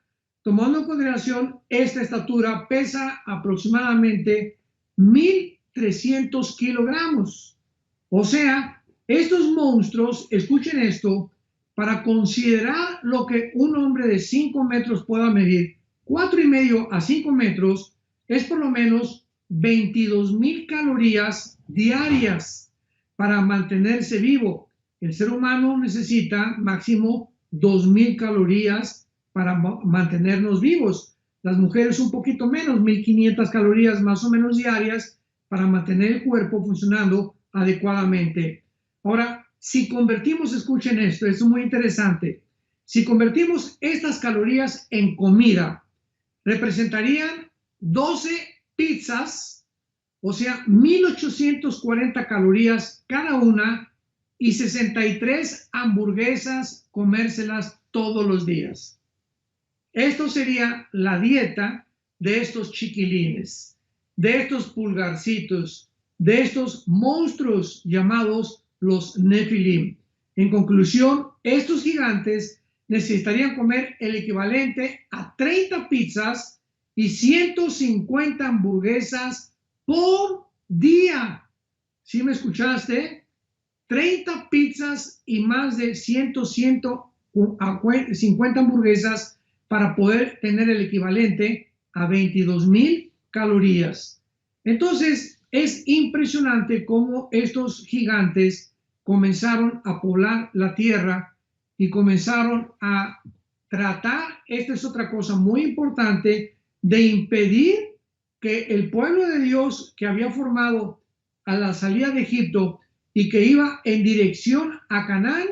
tomando en consideración esta estatura, pesa aproximadamente 1,300 kilogramos. O sea, estos monstruos, escuchen esto, para considerar lo que un hombre de 5 metros pueda medir, 4,5 a 5 metros, es por lo menos 22,000 calorías diarias para mantenerse vivo. El ser humano necesita máximo 2,000 calorías para mantenernos vivos. Las mujeres un poquito menos, 1,500 calorías más o menos diarias para mantener el cuerpo funcionando adecuadamente. Ahora, si convertimos, escuchen esto, es muy interesante, si convertimos estas calorías en comida, representarían 12 pizzas, o sea, 1,840 calorías cada una, y 63 hamburguesas, comérselas todos los días. Esto sería la dieta de estos chiquilines, de estos pulgarcitos, de estos monstruos llamados los Nefilim. En conclusión, estos gigantes necesitarían comer el equivalente a 30 pizzas y 150 hamburguesas por día. ¿Sí me escuchaste? 30 pizzas y más de 150 hamburguesas para poder tener el equivalente a 22,000 calorías. Entonces, es impresionante cómo estos gigantes comenzaron a poblar la tierra y comenzaron a tratar, esta es otra cosa muy importante, de impedir que el pueblo de Dios que había formado a la salida de Egipto y que iba en dirección a Canaán,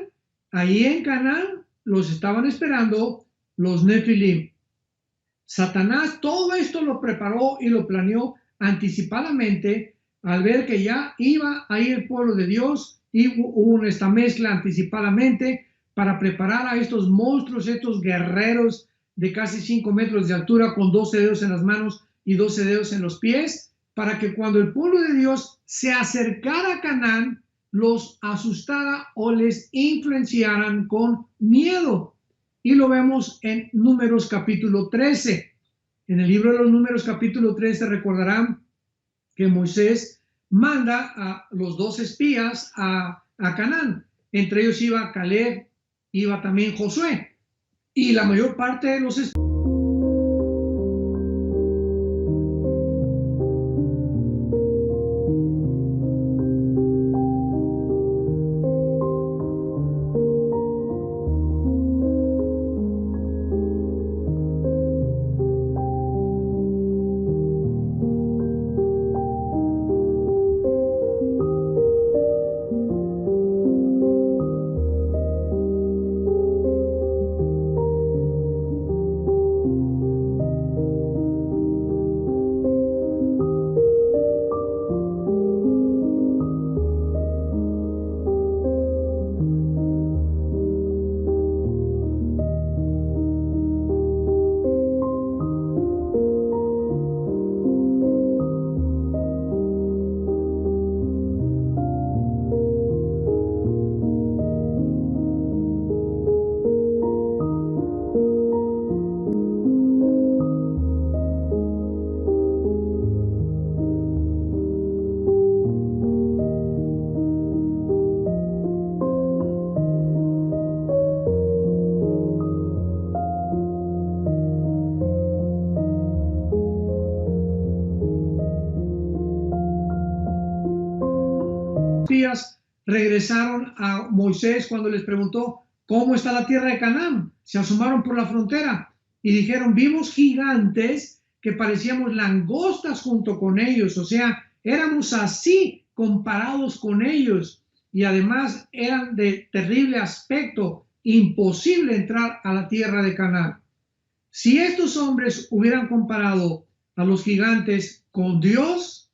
ahí en Canaán los estaban esperando los Nefilim. Satanás todo esto lo preparó y lo planeó anticipadamente al ver que ya iba ahí el pueblo de Dios, y hubo esta mezcla anticipadamente para preparar a estos monstruos, estos guerreros de casi 5 metros de altura con 12 dedos en las manos y 12 dedos en los pies, para que cuando el pueblo de Dios se acercara a Canaán, los asustara o les influenciaran con miedo. Y lo vemos en Números capítulo 13. En el libro de los Números capítulo 13 recordarán que Moisés manda a los 2 espías a Canaán. Entre ellos iba Caleb, iba también Josué. Y la mayor parte de los espías espías regresaron a Moisés cuando les preguntó cómo está la tierra de Canaán. Se asomaron por la frontera y dijeron, vimos gigantes que parecíamos langostas junto con ellos, o sea, éramos así comparados con ellos y además eran de terrible aspecto, imposible entrar a la tierra de Canaán. Si estos hombres hubieran comparado a los gigantes con Dios,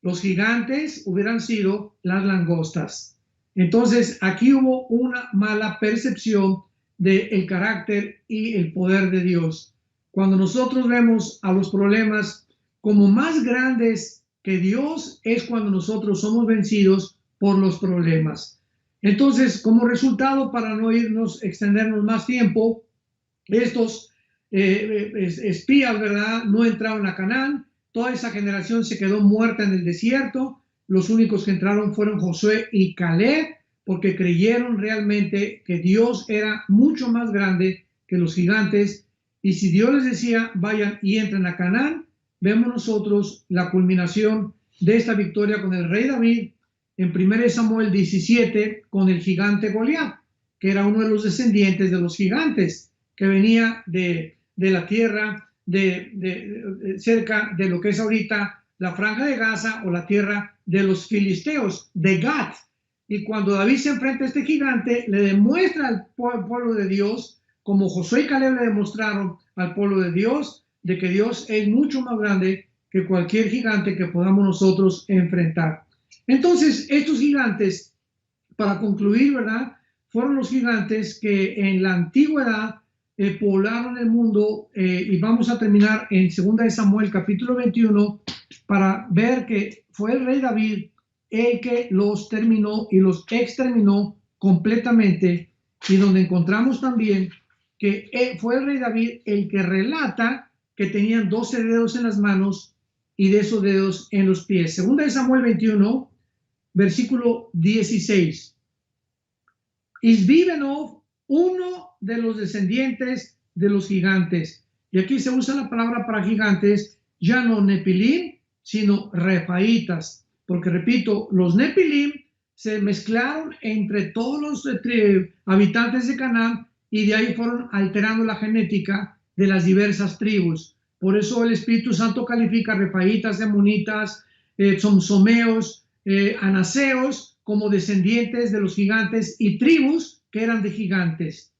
los gigantes hubieran sido las langostas. Entonces, aquí hubo una mala percepción del carácter y el poder de Dios. Cuando nosotros vemos a los problemas como más grandes que Dios, es cuando nosotros somos vencidos por los problemas. Entonces, como resultado, para no extendernos más tiempo, estos espías, ¿verdad?, no entraron a Canaán. Toda esa generación se quedó muerta en el desierto. Los únicos que entraron fueron Josué y Caleb, porque creyeron realmente que Dios era mucho más grande que los gigantes. Y si Dios les decía, vayan y entren a Canaán, vemos nosotros la culminación de esta victoria con el rey David en 1 Samuel 17 con el gigante Goliat, que era uno de los descendientes de los gigantes, que venía de la tierra cerca de lo que es ahorita la franja de Gaza o la tierra de los filisteos, de Gat. Y cuando David se enfrenta a este gigante, le demuestra al pueblo de Dios, como Josué y Caleb le demostraron al pueblo de Dios, de que Dios es mucho más grande que cualquier gigante que podamos nosotros enfrentar. Entonces, estos gigantes, para concluir, ¿verdad?, fueron los gigantes que en la antigüedad poblaron el mundo, y vamos a terminar en 2 Samuel capítulo 21 para ver que fue el rey David el que los terminó y los exterminó completamente, y donde encontramos también que fue el rey David el que relata que tenían 12 dedos en las manos y de esos dedos en los pies. 2 Samuel 21, versículo 16. Isbi-Benob, uno de los descendientes de los gigantes. Y aquí se usa la palabra para gigantes, ya no nepilim, sino refaitas. Porque, repito, los nepilim se mezclaron entre todos los habitantes de Canaán y de ahí fueron alterando la genética de las diversas tribus. Por eso el Espíritu Santo califica refaitas, emonitas, somsomeos, anaseos como descendientes de los gigantes y tribus que eran de gigantes.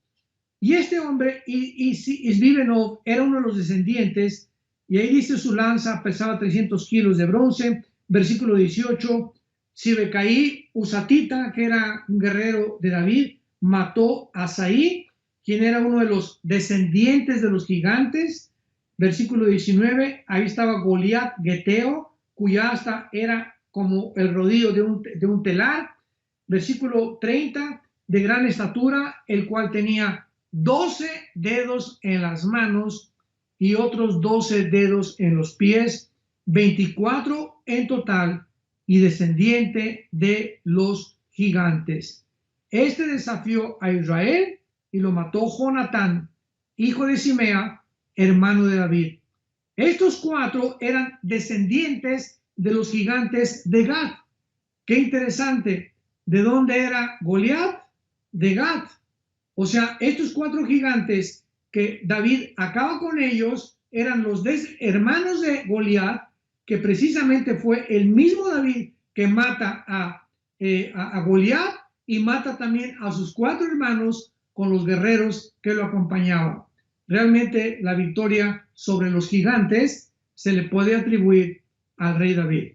Y este hombre, Isbi-Benob, era uno de los descendientes, y ahí dice su lanza pesaba 300 kilos de bronce. Versículo 18, Sibecaí Usatita, que era un guerrero de David, mató a Saí, quien era uno de los descendientes de los gigantes. Versículo 19, ahí estaba Goliat Geteo, cuya asta era como el rodillo de un telar. Versículo 30, de gran estatura, el cual tenía 12 dedos en las manos y otros 12 dedos en los pies, 24 en total, y descendiente de los gigantes. Este desafió a Israel y lo mató Jonatán, hijo de Simea, hermano de David. Estos 4 eran descendientes de los gigantes de Gat. Qué interesante. ¿De dónde era Goliat? De Gat. O sea, estos 4 gigantes que David acaba con ellos eran los hermanos de Goliat, que precisamente fue el mismo David que mata a Goliat y mata también a sus 4 hermanos con los guerreros que lo acompañaban. Realmente la victoria sobre los gigantes se le puede atribuir al rey David.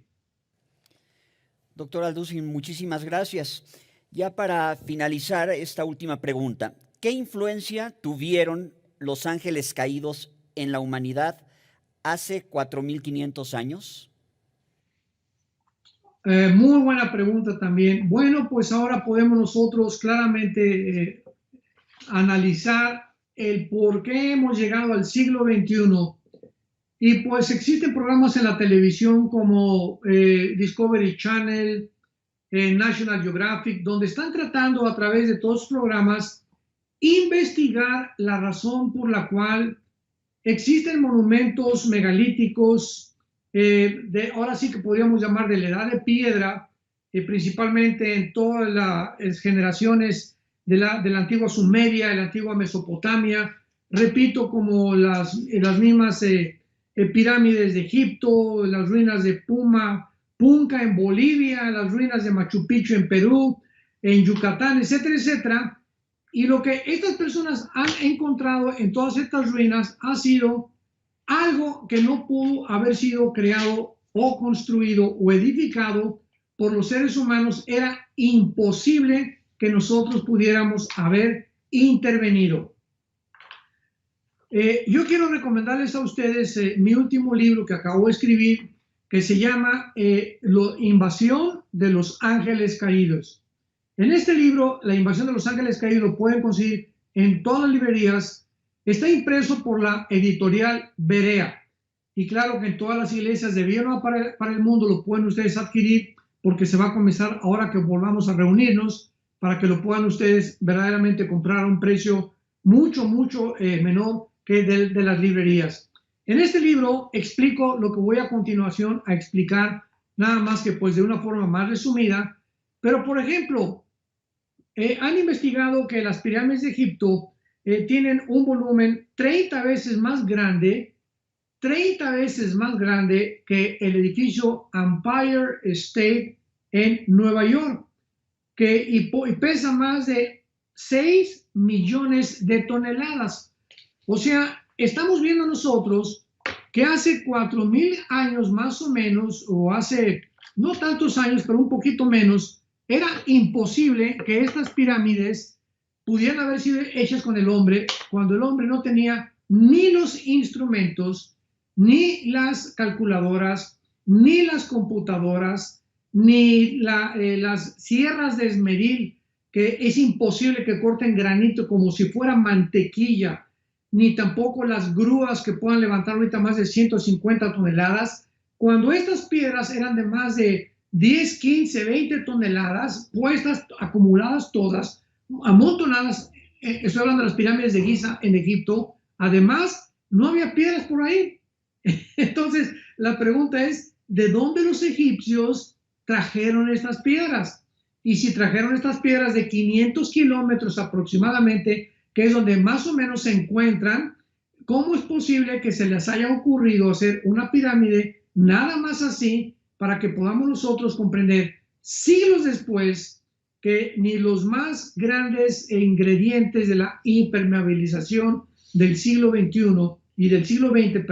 Doctor Alducin, muchísimas gracias. Ya para finalizar esta última pregunta, ¿qué influencia tuvieron los ángeles caídos en la humanidad hace 4.500 años? Muy buena pregunta también. Bueno, pues ahora podemos nosotros claramente analizar el por qué hemos llegado al siglo XXI. Y pues existen programas en la televisión como Discovery Channel, National Geographic, donde están tratando a través de todos los programas investigar la razón por la cual existen monumentos megalíticos, ahora sí que podríamos llamar de la edad de piedra, principalmente en todas las generaciones de la antigua Sumeria, de la antigua Mesopotamia, repito, como las mismas pirámides de Egipto, las ruinas de Punca en Bolivia, las ruinas de Machu Picchu en Perú, en Yucatán, etcétera, etcétera. Y lo que estas personas han encontrado en todas estas ruinas ha sido algo que no pudo haber sido creado o construido o edificado por los seres humanos. Era imposible que nosotros pudiéramos haber intervenido. Yo quiero recomendarles a ustedes mi último libro que acabo de escribir, que se llama La invasión de los ángeles caídos. En este libro, La invasión de los ángeles caídos, lo pueden conseguir en todas las librerías. Está impreso por la editorial Berea. Y claro que en todas las iglesias de Viena para el mundo lo pueden ustedes adquirir, porque se va a comenzar ahora que volvamos a reunirnos, para que lo puedan ustedes verdaderamente comprar a un precio mucho menor que de las librerías. En este libro explico lo que voy a continuación a explicar, nada más que pues de una forma más resumida. Pero, por ejemplo, han investigado que las pirámides de Egipto tienen un volumen 30 veces más grande que el edificio Empire State en Nueva York, y pesa más de 6 millones de toneladas. O sea, estamos viendo nosotros que hace 4,000 años más o menos, o hace no tantos años, pero un poquito menos, era imposible que estas pirámides pudieran haber sido hechas con el hombre, cuando el hombre no tenía ni los instrumentos, ni las calculadoras, ni las computadoras, ni las sierras de esmeril, que es imposible que corten granito como si fuera mantequilla, ni tampoco las grúas que puedan levantar ahorita más de 150 toneladas, cuando estas piedras eran de más de 10, 15, 20 toneladas, puestas, acumuladas todas, amontonadas. Estoy hablando de las pirámides de Giza en Egipto. Además, no había piedras por ahí. Entonces, la pregunta es, ¿de dónde los egipcios trajeron estas piedras? Y si trajeron estas piedras de 500 kilómetros aproximadamente, que es donde más o menos se encuentran, ¿cómo es posible que se les haya ocurrido hacer una pirámide nada más así, para que podamos nosotros comprender siglos después que ni los más grandes ingredientes de la impermeabilización del siglo XXI y del siglo XX,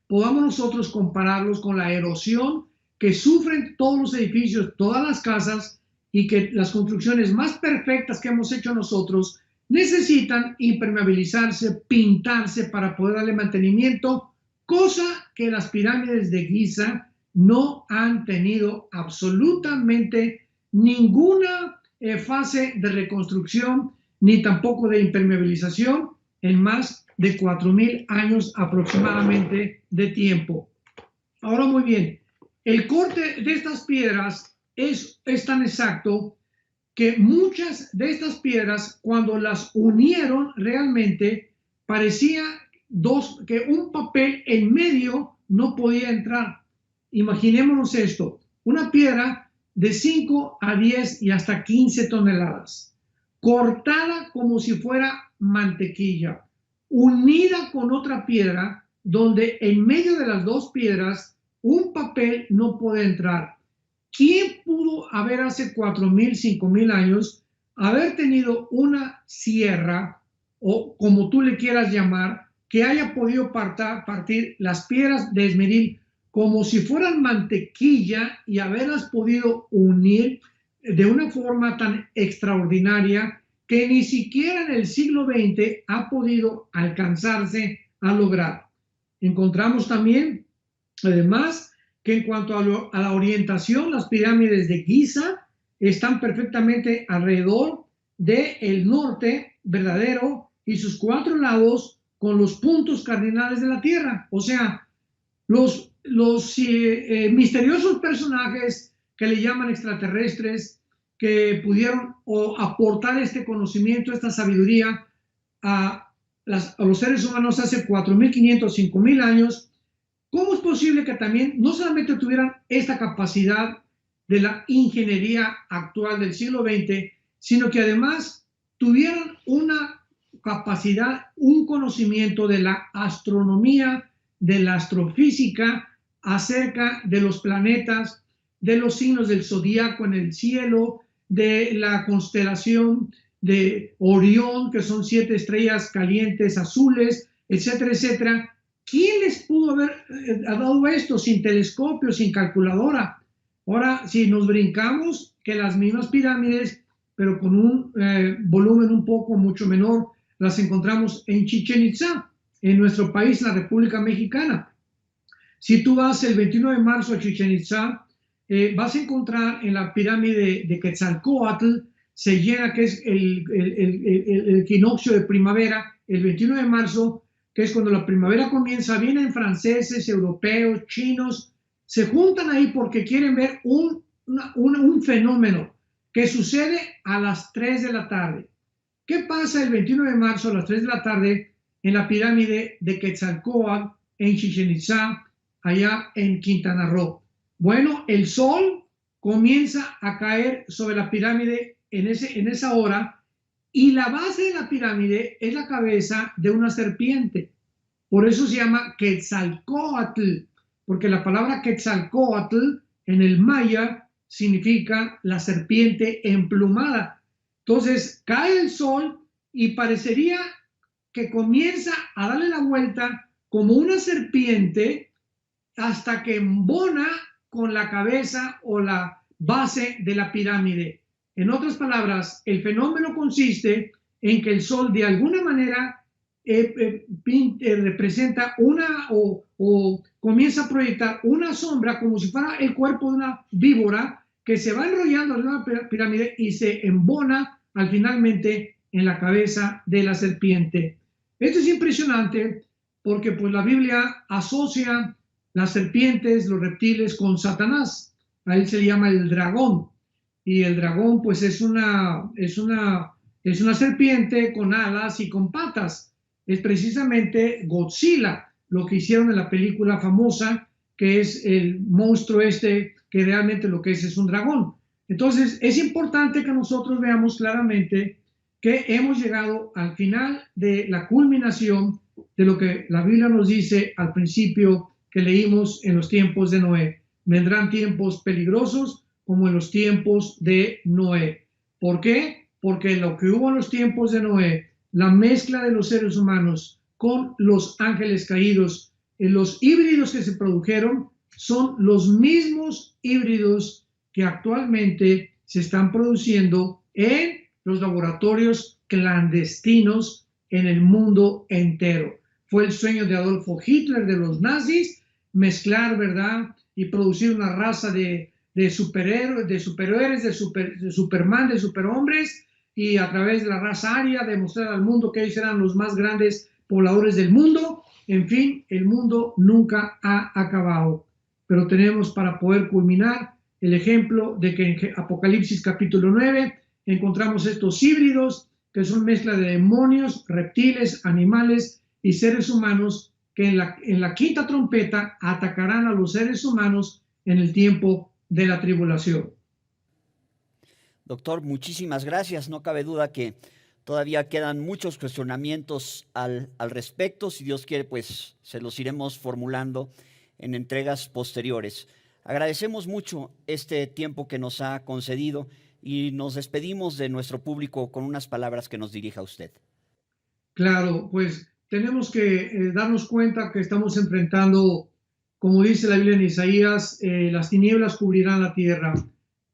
podamos nosotros compararlos con la erosión que sufren todos los edificios, todas las casas, y que las construcciones más perfectas que hemos hecho nosotros necesitan impermeabilizarse, pintarse para poder darle mantenimiento, cosa que las pirámides de Giza no han tenido absolutamente ninguna fase de reconstrucción, ni tampoco de impermeabilización en más de 4,000 años aproximadamente de tiempo. Ahora, muy bien, el corte de estas piedras es tan exacto que muchas de estas piedras, cuando las unieron, realmente parecía que un papel en medio no podía entrar. Imaginémonos esto, una piedra de 5 a 10 y hasta 15 toneladas, cortada como si fuera mantequilla, unida con otra piedra, donde en medio de las dos piedras un papel no puede entrar. ¿Quién pudo haber hace 4,000, 5,000 años haber tenido una sierra, o como tú le quieras llamar, que haya podido partir las piedras de esmeril como si fueran mantequilla y haberlas podido unir de una forma tan extraordinaria que ni siquiera en el siglo XX ha podido alcanzarse a lograr? Encontramos también, además, que en cuanto a la orientación, las pirámides de Giza están perfectamente alrededor del norte verdadero y sus 4 lados con los puntos cardinales de la Tierra. O sea, los misteriosos personajes que le llaman extraterrestres, que pudieron aportar este conocimiento, esta sabiduría a los seres humanos hace 4,500, 5,000 años, ¿cómo es posible que también no solamente tuvieran esta capacidad de la ingeniería actual del siglo XX, sino que además tuvieron una capacidad, un conocimiento de la astronomía, de la astrofísica, acerca de los planetas, de los signos del zodiaco en el cielo, de la constelación de Orión, que son 7 estrellas calientes azules, etcétera, etcétera. ¿Quién les pudo haber dado esto sin telescopio, sin calculadora? Ahora, si nos brincamos, que las mismas pirámides, pero con un volumen un poco mucho menor, las encontramos en Chichén Itzá, en nuestro país, la República Mexicana. Si tú vas el 21 de marzo a Chichén Itzá, vas a encontrar en la pirámide de Quetzalcóatl, se llena, que es el equinoccio de primavera, el 21 de marzo, que es cuando la primavera comienza. Vienen franceses, europeos, chinos, se juntan ahí porque quieren ver un fenómeno que sucede a las 3 de la tarde. ¿Qué pasa el 21 de marzo a las 3 de la tarde en la pirámide de Quetzalcóatl, en Chichén Itzá, allá en Quintana Roo? Bueno, el sol comienza a caer sobre la pirámide en esa hora, y la base de la pirámide es la cabeza de una serpiente. Por eso se llama Quetzalcóatl, porque la palabra Quetzalcóatl en el maya significa la serpiente emplumada. Entonces cae el sol y parecería que comienza a darle la vuelta como una serpiente hasta que embona con la cabeza o la base de la pirámide. En otras palabras, el fenómeno consiste en que el sol de alguna manera representa o comienza a proyectar una sombra como si fuera el cuerpo de una víbora que se va enrollando en una pirámide y se embona finalmente en la cabeza de la serpiente. Esto es impresionante porque pues la Biblia asocia las serpientes, los reptiles con Satanás. A él se le llama el dragón, y el dragón pues es una serpiente con alas y con patas. Es precisamente Godzilla, lo que hicieron en la película famosa, que es el monstruo que realmente lo que es un dragón. Entonces es importante que nosotros veamos claramente que hemos llegado al final de la culminación de lo que la Biblia nos dice al principio que leímos en los tiempos de Noé. Vendrán tiempos peligrosos como en los tiempos de Noé. ¿Por qué? Porque lo que hubo en los tiempos de Noé, la mezcla de los seres humanos con los ángeles caídos, los híbridos que se produjeron son los mismos híbridos que actualmente se están produciendo en los laboratorios clandestinos en el mundo entero. Fue el sueño de Adolfo Hitler, de los nazis, mezclar, ¿verdad?, y producir una raza de superhéroes, de Superman, de superhombres, y a través de la raza aria demostrar al mundo que ellos eran los más grandes pobladores del mundo. En fin, el mundo nunca ha acabado. Pero tenemos para poder culminar el ejemplo de que en Apocalipsis capítulo 9 encontramos estos híbridos que son mezcla de demonios, reptiles, animales y seres humanos que en la quinta trompeta atacarán a los seres humanos en el tiempo de la tribulación. Doctor, muchísimas gracias. No cabe duda que todavía quedan muchos cuestionamientos al respecto. Si Dios quiere, pues se los iremos formulando en entregas posteriores. Agradecemos mucho este tiempo que nos ha concedido y nos despedimos de nuestro público con unas palabras que nos dirija usted. Claro, pues tenemos que darnos cuenta que estamos enfrentando, como dice la Biblia en Isaías, las tinieblas cubrirán la tierra,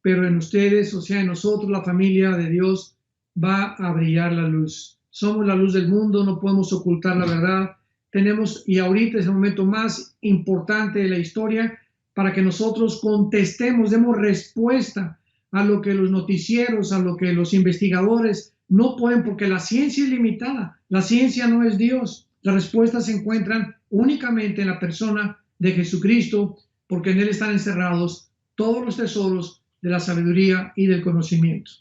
pero en ustedes, o sea, en nosotros, la familia de Dios, va a brillar la luz. Somos la luz del mundo, no podemos ocultar la verdad. Tenemos, y ahorita es el momento más importante de la historia, para que nosotros contestemos, demos respuesta a lo que los noticieros, a lo que los investigadores no pueden, porque la ciencia es limitada. La ciencia no es Dios. Las respuestas se encuentran únicamente en la persona de Jesucristo, porque en Él están encerrados todos los tesoros de la sabiduría y del conocimiento.